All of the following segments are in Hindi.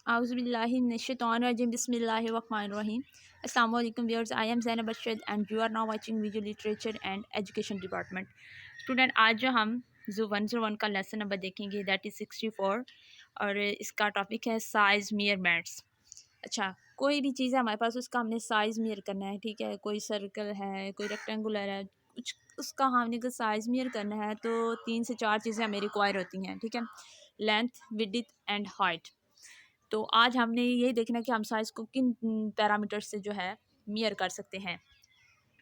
Auzubillahiminash-shaytanir-rajim. Bismillahir-rahmanir-rahim. Assalamu alaikum viewers. I am Zainab Arshad and you are now watching Visual Literature and Education Department. Student आज जो हम जो 101 का लेसन नंबर देखेंगे दैट इज़ 64 और इसका टॉपिक है साइज़ मेजरमेंट्स। अच्छा, कोई भी चीज़ है हमारे पास उसका हमने साइज़ मेजर करना है, ठीक है। कोई सर्कल है, कोई रेक्टेंगुलर है, कुछ उसका हमने अगर साइज़ मेजर करना है तो 3 से 4 चीज़ें हमें रिक्वायर होती हैं, ठीक है। Length, width and height. तो आज हमने यही देखना कि हम साइज़ को किन पैरामीटर से जो है मेयर कर सकते हैं।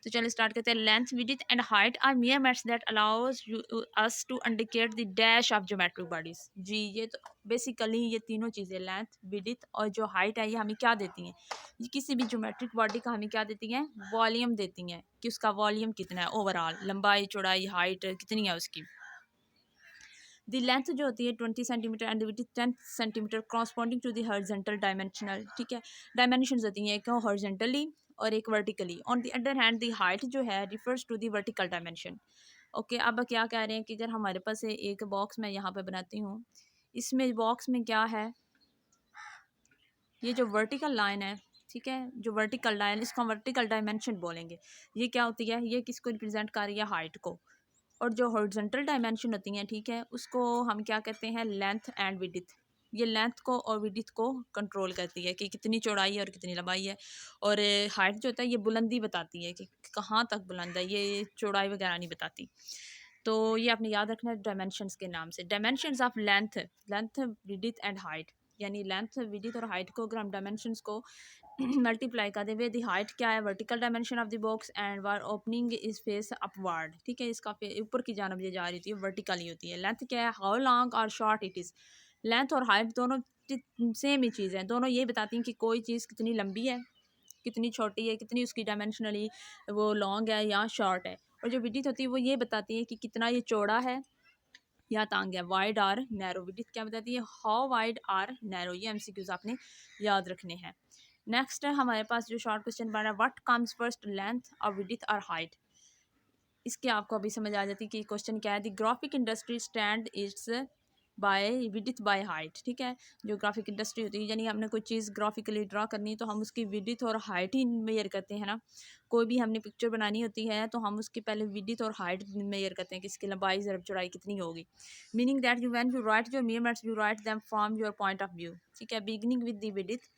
तो चलिए स्टार्ट करते हैं। Length, width and height are measurements that allows us to indicate the dash of geometric bodies. जी, ये तो बेसिकली ये तीनों चीज़ें लेंथ, विड्थ और जो हाइट है ये हमें क्या देती हैं, ये किसी भी ज्योमेट्रिक बॉडी का हमें क्या देती हैं, वॉल्यूम देती हैं कि उसका वॉल्यूम कितना है, ओवरऑल लंबाई चौड़ाई हाइट कितनी है उसकी। दी लेंथ जो होती है 20 centimetre and width 10 centimetre corresponding to the horizontal dimensional, ठीक है। डायमेंशंस होती हैं एक हॉरिजॉन्टली और एक vertically. On the other hand the height जो है refers to the vertical dimension. Okay, अब क्या कह रहे हैं कि अगर हमारे पास एक बॉक्स मैं यहाँ पे बनाती हूँ, इसमें बॉक्स में क्या है, ये जो वर्टिकल लाइन है, ठीक है, जो वर्टिकल लाइन इसको हम वर्टिकल डायमेंशन बोलेंगे। ये क्या होती है, ये किसको रिप्रेजेंट कर रही है, हाइट को। और जो हॉरिजॉन्टल डायमेंशन होती हैं, ठीक है, उसको हम क्या कहते हैं, लेंथ एंड विड्थ। ये लेंथ को और विड्थ को कंट्रोल करती है कि कितनी चौड़ाई है और कितनी लंबाई है। और हाइट जो होता है ये बुलंदी बताती है कि कहाँ तक बुलंद है, ये चौड़ाई वगैरह नहीं बताती। तो ये आपने याद रखना है डायमेंशंस के नाम से। Dimensions of length, length width and height, यानी लेंथ विड्थ और हाइट को अगर हम डायमेंशंस को मल्टीप्लाई कर देवे, दी हाइट क्या है, vertical dimension of the box and war opening is face upward, ठीक है, इसका ऊपर की जानब ये जा रही होती है, वर्टिकली होती है। लेंथ क्या है, हाउ लॉन्ग और शॉर्ट इट इज़। लेंथ और हाइट दोनों सेम ही चीज़ है, दोनों ये बताती हैं कि कोई चीज़ कितनी लंबी है, कितनी छोटी है, कितनी उसकी डायमेंशनली वो लॉन्ग है या शॉर्ट है। और जो विड्थ होती है वो ये बताती है कि कितना ये चौड़ा है या तांग है, वाइड आर नैरो। विड्थ क्या बताती है, हाउ वाइड आर नैरो। ये एमसीक्यूज आपने याद रखने हैं। नेक्स्ट है हमारे पास जो शॉर्ट क्वेश्चन बन रहा है, व्हाट कम्स फर्स्ट, लेंथ और विड्थ और हाइट। इसके आपको अभी समझ आ जाती है कि क्वेश्चन क्या है। The graphic industry stand its by width by height, ठीक है। जो ग्राफिक इंडस्ट्री होती है, यानी हमने कोई चीज़ ग्राफिकली ड्रा करनी है तो हम उसकी विड्थ और हाइट ही मेजर करते हैं ना। कोई भी हमने पिक्चर बनानी होती है तो हम उसकी पहले विड्थ और हाइट मेजर करते हैं कि इसकी लंबाई ज़रब चौड़ाई कितनी होगी। Meaning that you when you right your measurements you write them from your point of view, ठीक है। बिगिनिंग विद द विड्थ,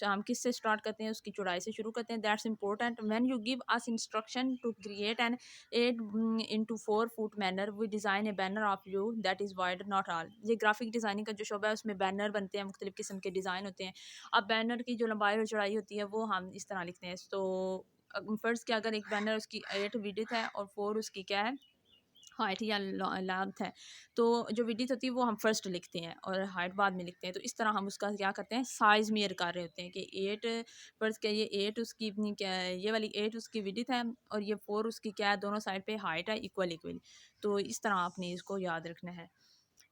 हम किससे स्टार्ट करते हैं, उसकी चौड़ाई से शुरू करते हैं। That's important when you give us instruction to create an 8 into 4 foot banner, we design a banner of you that is wide not all. ये ग्राफिक डिज़ाइनिंग का जो शोबा है उसमें बैनर बनते हैं, मुख्तलिफ़ किस्म के डिज़ाइन होते हैं। अब बैनर की जो लंबाई और चौड़ाई होती है वो हम इस तरह लिखते हैं। तो फ़र्ज़ किया अगर एक बैनर उसकी 8 विड्थ है और 4 उसकी क्या है, हाइट या लेंथ है, तो जो विड्थ होती है वो हम फर्स्ट लिखते हैं और हाइट बाद में लिखते हैं। तो इस तरह हम उसका क्या करते हैं, साइज़ मेयर कर रहे होते हैं कि 8 फर्स्ट क्या, ये 8 उसकी इतनी क्या है, ये वाली 8 उसकी विड्थ है और ये 4 उसकी क्या है, दोनों साइड पे हाइट है इक्वल इक्वल। तो इस तरह आपने इसको याद रखना है।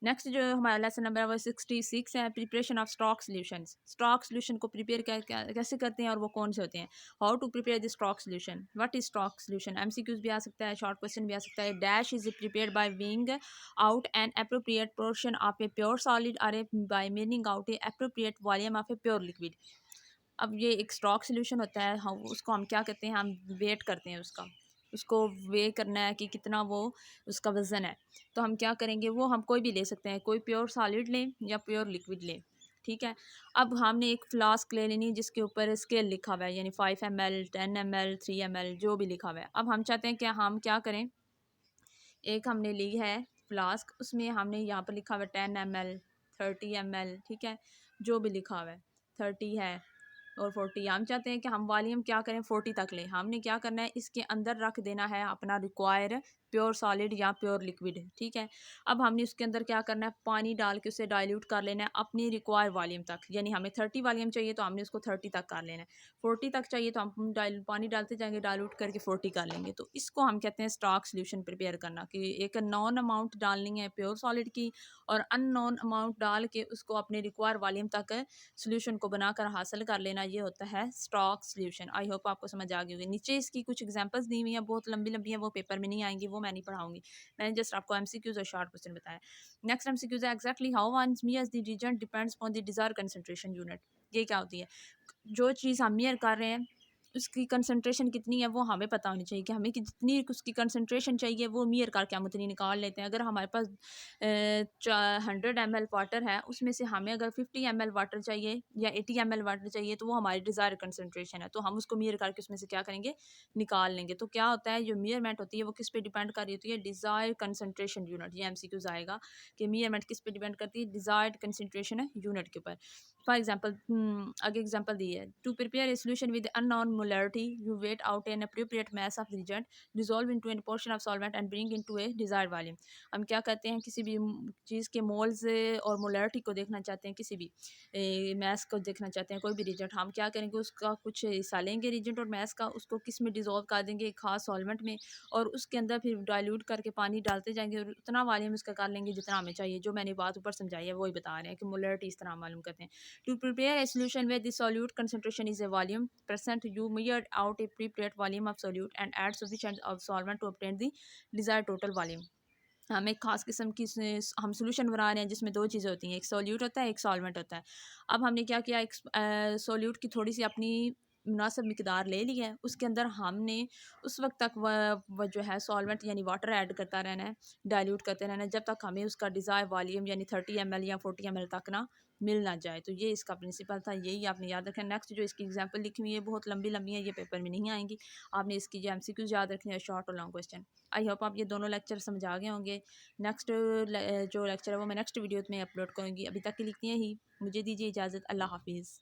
नेक्स्ट जो हमारा लेसन नंबर है वो 66 है, preparation of stock solutions. Stock solution को प्रिपेयर कैसे करते हैं और वो कौन से होते हैं। How to prepare the stock solution, what is stock solution. MCQs भी आ सकता है, शॉर्ट क्वेश्चन भी आ सकता है। Dash is prepared by weighing out an appropriate portion of a pure solid और by meaning out a appropriate volume of a pure liquid. अब ये एक स्टॉक सॉल्यूशन होता है, हम उसको हम क्या करते हैं, हम वेट करते हैं उसका, उसको वे करना है कि कितना वो उसका वज़न है। तो हम क्या करेंगे, वो हम कोई भी ले सकते हैं, कोई प्योर सॉलिड लें या प्योर लिक्विड लें, ठीक है। अब हमने एक फ्लास्क ले लेनी जिसके ऊपर स्केल लिखा हुआ है, यानी 5 ml 10 ml 3 ml जो भी लिखा हुआ है। अब हम चाहते हैं कि हम क्या करें, एक हमने ली है फ्लास्क, उसमें हमने यहाँ पर लिखा हुआ है 10 ml 30 ml, ठीक है, जो भी लिखा हुआ है 30 है और 40। हम चाहते हैं कि हम वॉल्यूम क्या करें, 40 तक लें। हमने क्या करना है, इसके अंदर रख देना है अपना रिक्वायर प्योर सॉलिड या प्योर लिक्विड, ठीक है। अब हमने उसके अंदर क्या करना है, पानी डाल के उसे डाइल्यूट कर लेना है अपनी रिक्वायर वॉल्यूम तक। यानी हमें 30 वॉल्यूम चाहिए तो हमने उसको 30 तक कर लेना है, 40 तक चाहिए तो हम पानी डालते जाएंगे, डाइल्यूट करके 40 कर लेंगे। तो इसको हम कहते हैं स्टॉक सोल्यूशन प्रिपेयर करना, कि एक नॉन अमाउंट डालनी है प्योर सॉलिड की और अननोन अमाउंट डाल के उसको अपने रिक्वायर वॉल्यूम तक सोल्यूशन को बनाकर हासिल कर लेना, ये होता है स्टॉक सोल्यूशन। आई होप आपको समझ आ गई होगी। नीचे इसकी कुछ एग्जांपल्स दी हुई हैं, बहुत लंबी लंबी हैं, वो पेपर में नहीं आएंगी, वो मैं नहीं पढ़ाऊँगी, मैंने जस्ट आपको एमसीक्यूज़ और शॉर्ट क्वेश्चन बताया। नेक्स्ट एमसीक्यूज़ है exactly how one measures the reagent depends on the desired concentration unit. ये क्या होती है? जो चीज़ हम मेयर कर रहे हैं उसकी कंसंट्रेशन कितनी है वो हमें पता होनी चाहिए कि हमें जितनी उसकी कंसंट्रेशन चाहिए वो मेयर करके हम उतनी निकाल लेते हैं। अगर हमारे पास 100 ml वाटर है, उसमें से हमें अगर 50 ml वाटर चाहिए या 80 ml वाटर चाहिए तो वो हमारी डिज़ायर कंसंट्रेशन है, तो हम उसको मेयर करके उसमें से क्या करेंगे, निकाल लेंगे। तो क्या होता है, जो मेयरमेंट होती है वो किस पे डिपेंड कर रही होती है, डिज़ायर कंसंट्रेशन यूनिट। ये एमसीक्यूज आएगा कि मेयरमेंट किस पे डिपेंड करती है, डिज़ायर्ड कंसंट्रेशन यूनिट के ऊपर। फॉर एग्जाम्पल आगे एग्जाम्पल दी है, to prepare a solution with unknown molarity you weigh out an appropriate mass of reagent, dissolve into an portion of solvent and bring into a desired volume. हम क्या कहते हैं, किसी भी चीज़ के मोल्स और मोलरिटी को देखना चाहते हैं, किसी भी मैस को देखना चाहते हैं, कोई भी रिजेंट, हम क्या करेंगे, उसका कुछ हिस्सा लेंगे रिजेंट और मैस का, उसको किस में डिजोल्व कर देंगे, एक खास सॉल्वेंट में, और उसके अंदर फिर डाइल्यूट करके पानी डालते जाएंगे और उतना वॉल्यूम उसका कर लेंगे जितना हमें चाहिए। जो मैंने बात ऊपर समझाई है वही बता रहे हैं कि मोलरिटी इस तरह मालूम करते हैं। To prepare a solution where the solute concentration is a volume percent, you measure out a prepared volume of solute and add sufficient of solvent to obtain the desired total volume। हम एक खास किस्म की हम सोल्यूशन बना रहे हैं जिसमें दो चीज़ें होती हैं, एक सोल्यूट होता है, एक सॉल्वेंट होता है। अब हमने क्या किया, एक सोल्यूट की थोड़ी सी अपनी मुनासिब मिकदार ले ली है, उसके अंदर हमने उस वक्त तक वह जो है सॉल्वेंट यानी वाटर ऐड करता रहना है, डाइल्यूट करते रहना है, जब तक हमें उसका डिज़ायर वॉल्यूम यानी 30 ml या 40 ml तक ना मिल ना जाए। तो ये इसका प्रिंसिपल था, यही आपने याद रखना है। नेक्स्ट जो इसकी एग्जांपल लिखी हुई है बहुत लंबी लंबी है, ये पेपर में नहीं आएंगी, आपने इसकी जो एमसीक्यूज याद रखने हैं, शॉर्ट और लॉन्ग क्वेश्चन। आई होप आप ये दोनों लेक्चर समझ आ गए होंगे। नेक्स्ट जो लेक्चर है वो मैं नेक्स्ट वीडियो में अपलोड करूँगी। अभी तक के लिए इतनी ही, मुझे दीजिए इजाज़त। अल्लाह हाफिज़।